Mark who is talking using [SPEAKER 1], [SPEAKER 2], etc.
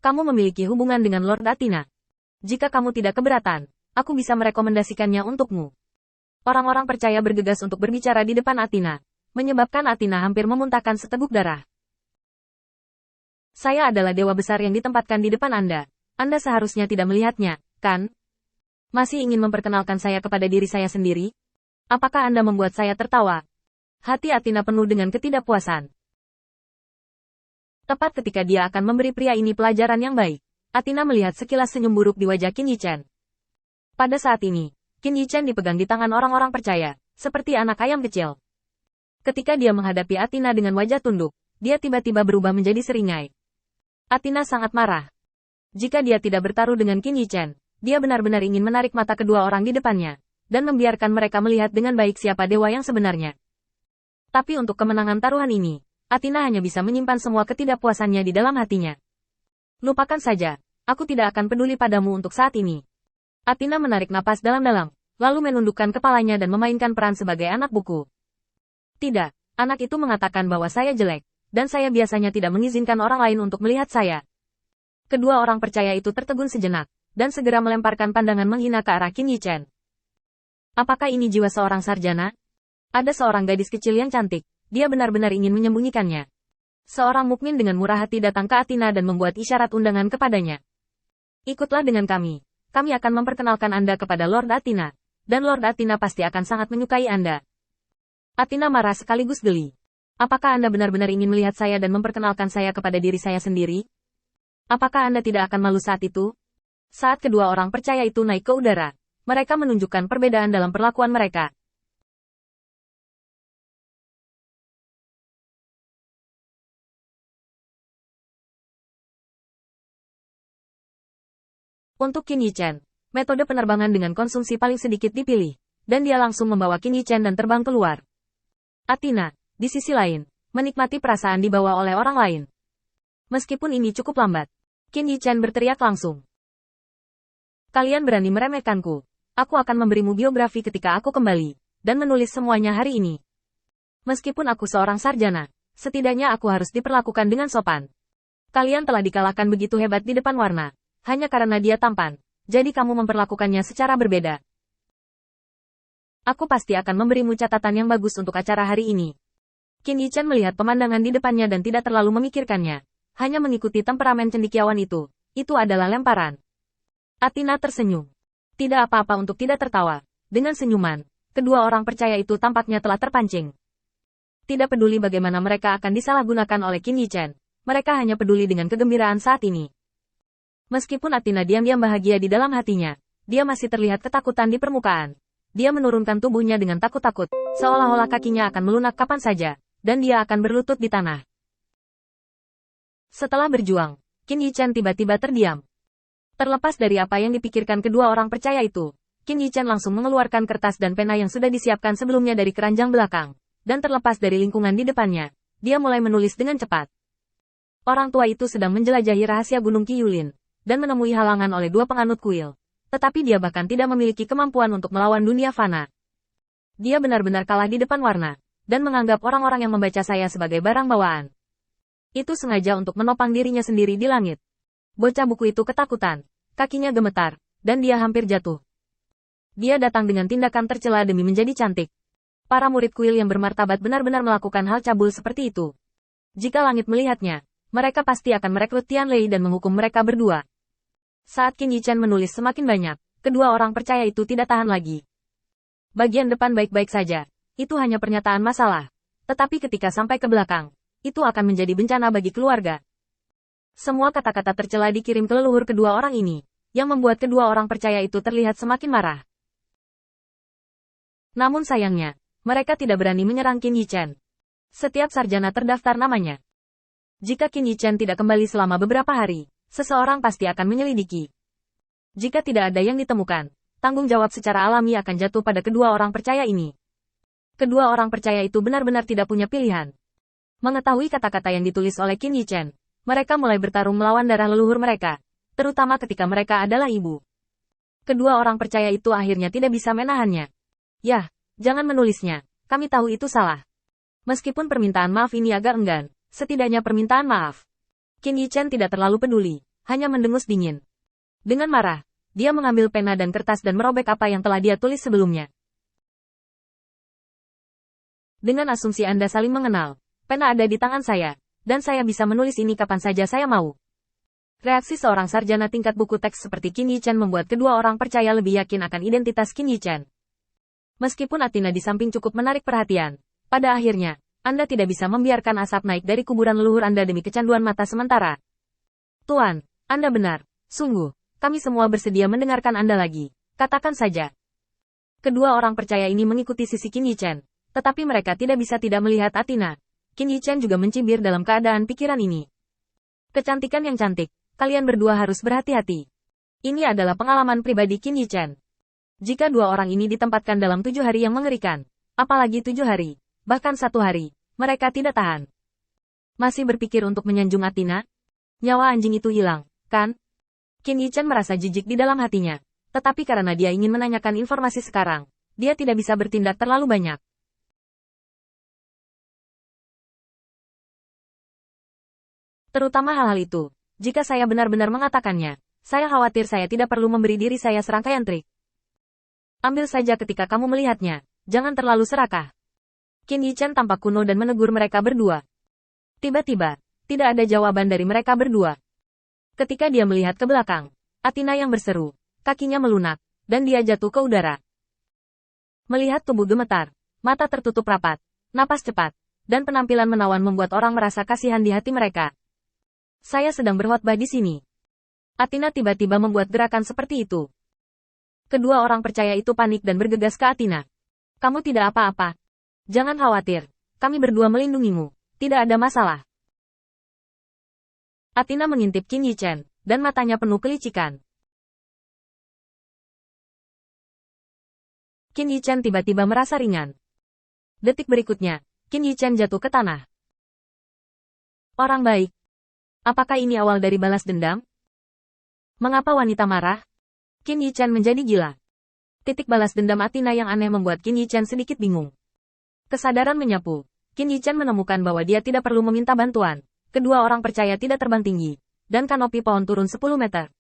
[SPEAKER 1] Kamu memiliki hubungan dengan Lord Athena. Jika kamu tidak keberatan, aku bisa merekomendasikannya untukmu. Orang-orang percaya bergegas untuk berbicara di depan Athena, menyebabkan Athena hampir memuntahkan seteguk darah. Saya adalah dewa besar yang ditempatkan di depan Anda. Anda seharusnya tidak melihatnya, kan? Masih ingin memperkenalkan saya kepada diri saya sendiri? Apakah Anda membuat saya tertawa? Hati Athena penuh dengan ketidakpuasan. Tepat ketika dia akan memberi pria ini pelajaran yang baik, Athena melihat sekilas senyum buruk di wajah Qin Yichen. Pada saat ini, Qin Yichen dipegang di tangan orang-orang percaya, seperti anak ayam kecil. Ketika dia menghadapi Athena dengan wajah tunduk, dia tiba-tiba berubah menjadi seringai. Athena sangat marah. Jika dia tidak bertaruh dengan Qin Yichen, dia benar-benar ingin menarik mata kedua orang di depannya, dan membiarkan mereka melihat dengan baik siapa dewa yang sebenarnya. Tapi untuk kemenangan taruhan ini, Athena hanya bisa menyimpan semua ketidakpuasannya di dalam hatinya. Lupakan saja, aku tidak akan peduli padamu untuk saat ini. Athena menarik napas dalam-dalam, lalu menundukkan kepalanya dan memainkan peran sebagai anak buku. Tidak, anak itu mengatakan bahwa saya jelek, dan saya biasanya tidak mengizinkan orang lain untuk melihat saya. Kedua orang percaya itu tertegun sejenak, dan segera melemparkan pandangan menghina ke arah Qin Yichen. Apakah ini jiwa seorang sarjana? Ada seorang gadis kecil yang cantik, dia benar-benar ingin menyembunyikannya. Seorang mukmin dengan murah hati datang ke Athena dan membuat isyarat undangan kepadanya. Ikutlah dengan kami akan memperkenalkan Anda kepada Lord Athena, dan Lord Athena pasti akan sangat menyukai Anda. Athena marah sekaligus geli. Apakah Anda benar-benar ingin melihat saya dan memperkenalkan saya kepada diri saya sendiri? Apakah Anda tidak akan malu saat itu? Saat kedua orang percaya itu naik ke udara, mereka menunjukkan perbedaan dalam perlakuan mereka. Untuk Qin Yichen, metode penerbangan dengan konsumsi paling sedikit dipilih, dan dia langsung membawa Qin Yichen dan terbang keluar. Athena, di sisi lain, menikmati perasaan dibawa oleh orang lain. Meskipun ini cukup lambat, Qin Yichen berteriak langsung. Kalian berani meremehkanku. Aku akan memberimu biografi ketika aku kembali, dan menulis semuanya hari ini. Meskipun aku seorang sarjana, setidaknya aku harus diperlakukan dengan sopan. Kalian telah dikalahkan begitu hebat di depan Warna, hanya karena dia tampan, jadi kamu memperlakukannya secara berbeda. Aku pasti akan memberimu catatan yang bagus untuk acara hari ini. Qin Yichen melihat pemandangan di depannya dan tidak terlalu memikirkannya, hanya mengikuti temperamen cendekiawan itu adalah lemparan. Athena tersenyum. Tidak apa-apa untuk tidak tertawa. Dengan senyuman, kedua orang percaya itu tampaknya telah terpancing. Tidak peduli bagaimana mereka akan disalahgunakan oleh Qin Yichen, mereka hanya peduli dengan kegembiraan saat ini. Meskipun Athena diam-diam bahagia di dalam hatinya, dia masih terlihat ketakutan di permukaan. Dia menurunkan tubuhnya dengan takut-takut, seolah-olah kakinya akan melunak kapan saja, dan dia akan berlutut di tanah. Setelah berjuang, Qin Yichen tiba-tiba terdiam. Terlepas dari apa yang dipikirkan kedua orang percaya itu, Qin Yichen langsung mengeluarkan kertas dan pena yang sudah disiapkan sebelumnya dari keranjang belakang, dan terlepas dari lingkungan di depannya, dia mulai menulis dengan cepat. Orang tua itu sedang menjelajahi rahasia Gunung Qiyulin, dan menemui halangan oleh dua penganut kuil, tetapi dia bahkan tidak memiliki kemampuan untuk melawan dunia fana. Dia benar-benar kalah di depan Warna, dan menganggap orang-orang yang membaca saya sebagai barang bawaan. Itu sengaja untuk menopang dirinya sendiri di langit. Bocah buku itu ketakutan, kakinya gemetar, dan dia hampir jatuh. Dia datang dengan tindakan tercela demi menjadi cantik. Para murid kuil yang bermartabat benar-benar melakukan hal cabul seperti itu. Jika langit melihatnya, mereka pasti akan merekrut Tianlei dan menghukum mereka berdua. Saat Qin Yichen menulis semakin banyak, kedua orang percaya itu tidak tahan lagi. Bagian depan baik-baik saja, itu hanya pernyataan masalah. Tetapi ketika sampai ke belakang, itu akan menjadi bencana bagi keluarga. Semua kata-kata tercela dikirim ke leluhur kedua orang ini, yang membuat kedua orang percaya itu terlihat semakin marah. Namun sayangnya, mereka tidak berani menyerang Qin Yichen. Setiap sarjana terdaftar namanya. Jika Qin Yichen tidak kembali selama beberapa hari, seseorang pasti akan menyelidiki. Jika tidak ada yang ditemukan, tanggung jawab secara alami akan jatuh pada kedua orang percaya ini. Kedua orang percaya itu benar-benar tidak punya pilihan. Mengetahui kata-kata yang ditulis oleh Qin Yichen, mereka mulai bertarung melawan darah leluhur mereka, terutama ketika mereka adalah ibu. Kedua orang percaya itu akhirnya tidak bisa menahannya. Yah, jangan menulisnya, kami tahu itu salah. Meskipun permintaan maaf ini agak enggan, setidaknya permintaan maaf. Qin Yichen tidak terlalu peduli, hanya mendengus dingin. Dengan marah, dia mengambil pena dan kertas dan merobek apa yang telah dia tulis sebelumnya. Dengan asumsi Anda saling mengenal, pena ada di tangan saya, dan saya bisa menulis ini kapan saja saya mau. Reaksi seorang sarjana tingkat buku teks seperti Qin Yichen membuat kedua orang percaya lebih yakin akan identitas Qin Yichen. Meskipun Athena di samping cukup menarik perhatian, pada akhirnya, Anda tidak bisa membiarkan asap naik dari kuburan leluhur Anda demi kecanduan mata sementara. Tuan, Anda benar, sungguh. Kami semua bersedia mendengarkan Anda lagi. Katakan saja. Kedua orang percaya ini mengikuti sisi Qin Yichen, tetapi mereka tidak bisa tidak melihat Athena. Qin Yichen juga mencibir dalam keadaan pikiran ini. Kecantikan yang cantik, kalian berdua harus berhati-hati. Ini adalah pengalaman pribadi Qin Yichen. Jika dua orang ini ditempatkan dalam 7 hari yang mengerikan, apalagi 7 hari, bahkan 1 hari, mereka tidak tahan. Masih berpikir untuk menyanjung Athena? Nyawa anjing itu hilang, kan? Qin Yichen merasa jijik di dalam hatinya. Tetapi karena dia ingin menanyakan informasi sekarang, dia tidak bisa bertindak terlalu banyak. Terutama hal-hal itu. Jika saya benar-benar mengatakannya, saya khawatir saya tidak perlu memberi diri saya serangkaian trik. Ambil saja ketika kamu melihatnya, jangan terlalu serakah. Qin Yichen tampak kuno dan menegur mereka berdua. Tiba-tiba, tidak ada jawaban dari mereka berdua. Ketika dia melihat ke belakang, Athena yang berseru, kakinya melunak, dan dia jatuh ke udara. Melihat tubuh gemetar, mata tertutup rapat, napas cepat, dan penampilan menawan membuat orang merasa kasihan di hati mereka. Saya sedang berkhotbah di sini. Athena tiba-tiba membuat gerakan seperti itu. Kedua orang percaya itu panik dan bergegas ke Athena. Kamu tidak apa-apa. Jangan khawatir, kami berdua melindungimu, tidak ada masalah. Athena mengintip Qin Yichen, dan matanya penuh kelicikan. Qin Yichen tiba-tiba merasa ringan. Detik berikutnya, Qin Yichen jatuh ke tanah. Orang baik. Apakah ini awal dari balas dendam? Mengapa wanita marah? Qin Yichen menjadi gila. Titik balas dendam Athena yang aneh membuat Qin Yichen sedikit bingung. Kesadaran menyapu. Qin Yichen menemukan bahwa dia tidak perlu meminta bantuan. Kedua orang percaya tidak terbang tinggi, dan kanopi pohon turun 10 meter.